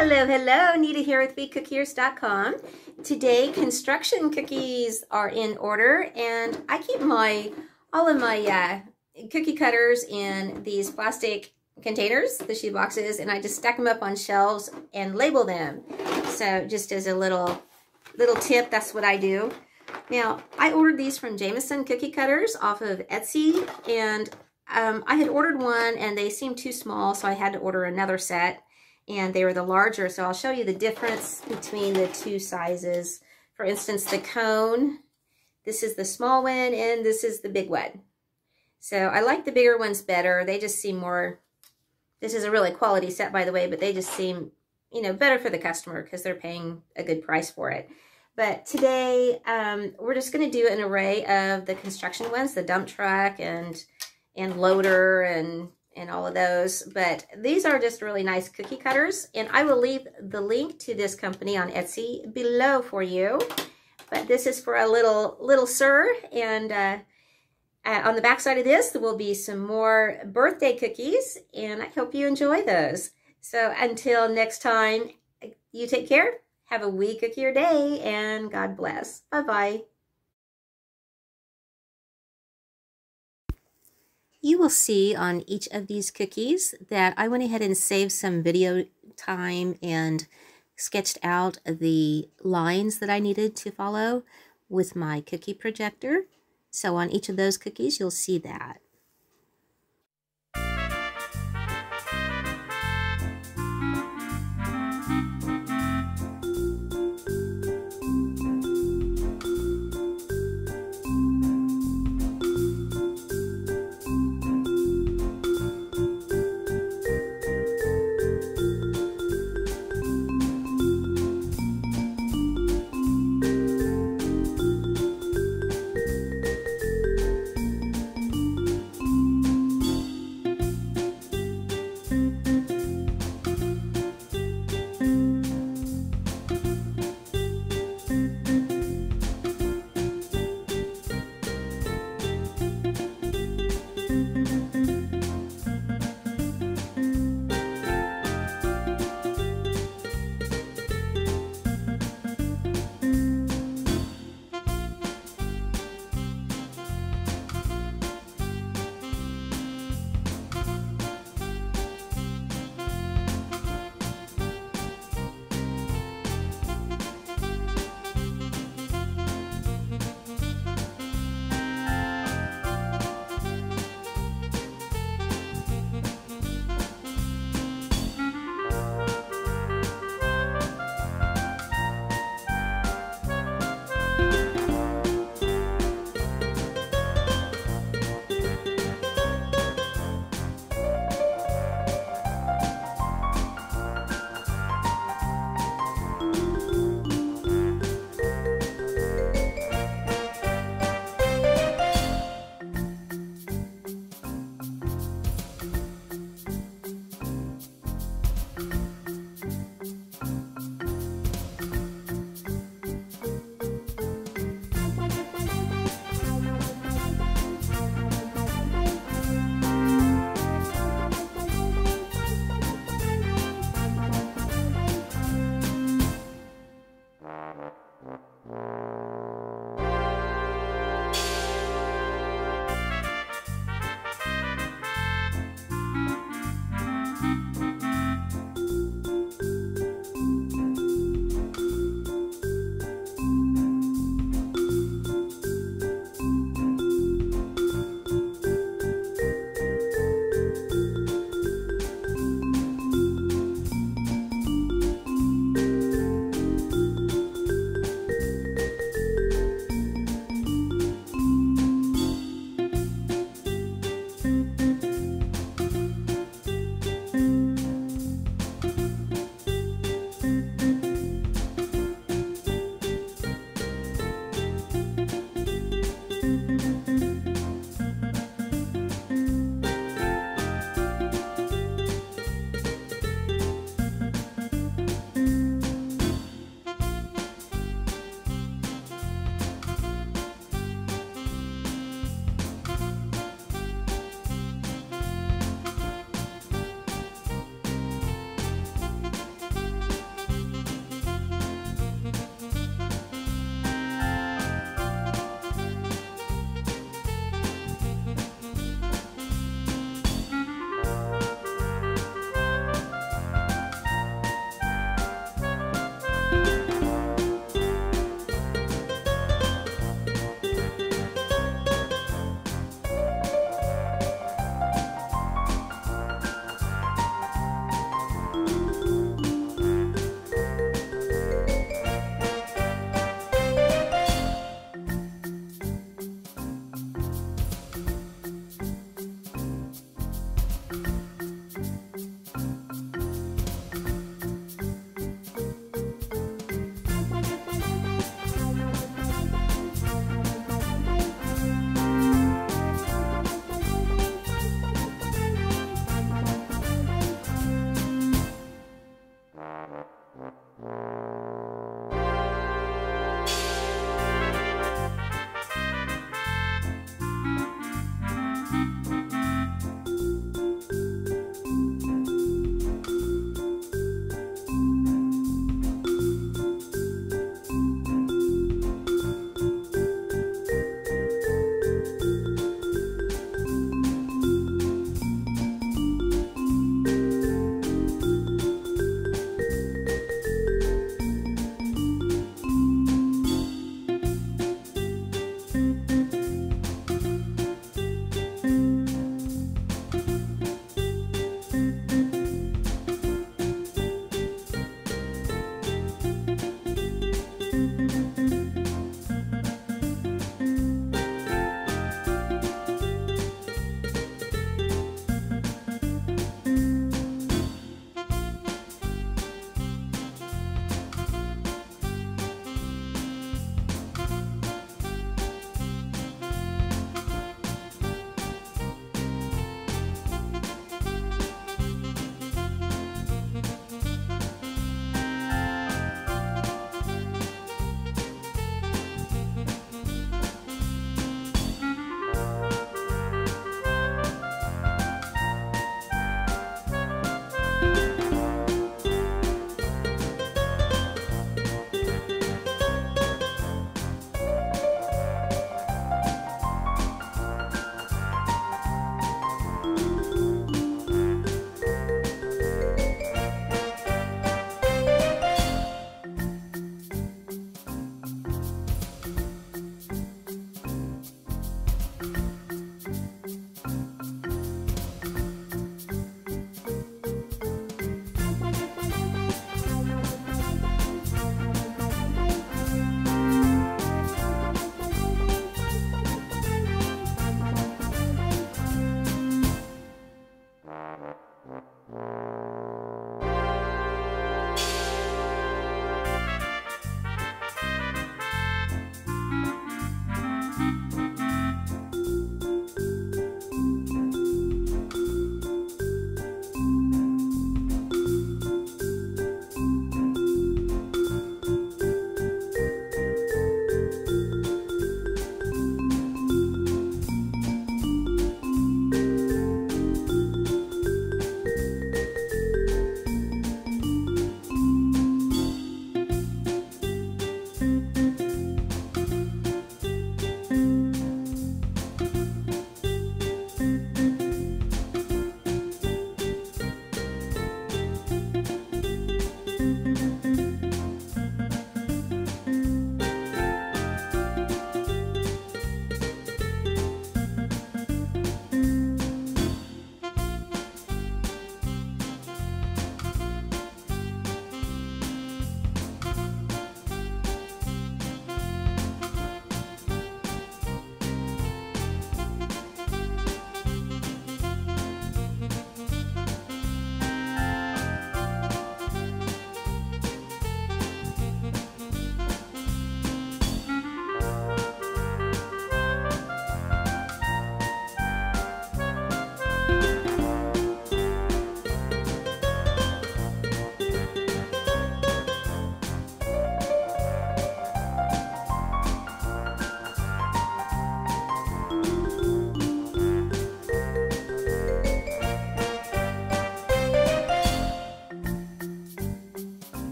Hello, hello, Nita here with WeCookiers.com. Today, construction cookies are in order, and I keep all of my cookie cutters in these plastic containers, the shoe boxes, and I just stack them up on shelves and label them. So just as a little tip, that's what I do. Now, I ordered these from Jameson Cookie Cutters off of Etsy, and I had ordered one and they seemed too small, so I had to order another set, and they were the larger. So I'll show you the difference between the two sizes. For instance, the cone, this is the small one and this is the big one. So I like the bigger ones better. They just seem more, this is a really quality set, by the way, but they just seem, you know, better for the customer because they're paying a good price for it. But today, we're just going to do an array of the construction ones, the dump truck and loader and all of those. But these are just really nice cookie cutters, and I will leave the link to this company on Etsy below for you. But this is for a little sir, and on the back side of this, there will be some more birthday cookies, and I hope you enjoy those. So until next time, you take care. Have a WeCookier day, and God bless. Bye-bye. You will see on each of these cookies that I went ahead and saved some video time and sketched out the lines that I needed to follow with my cookie projector. So on each of those cookies, you'll see that.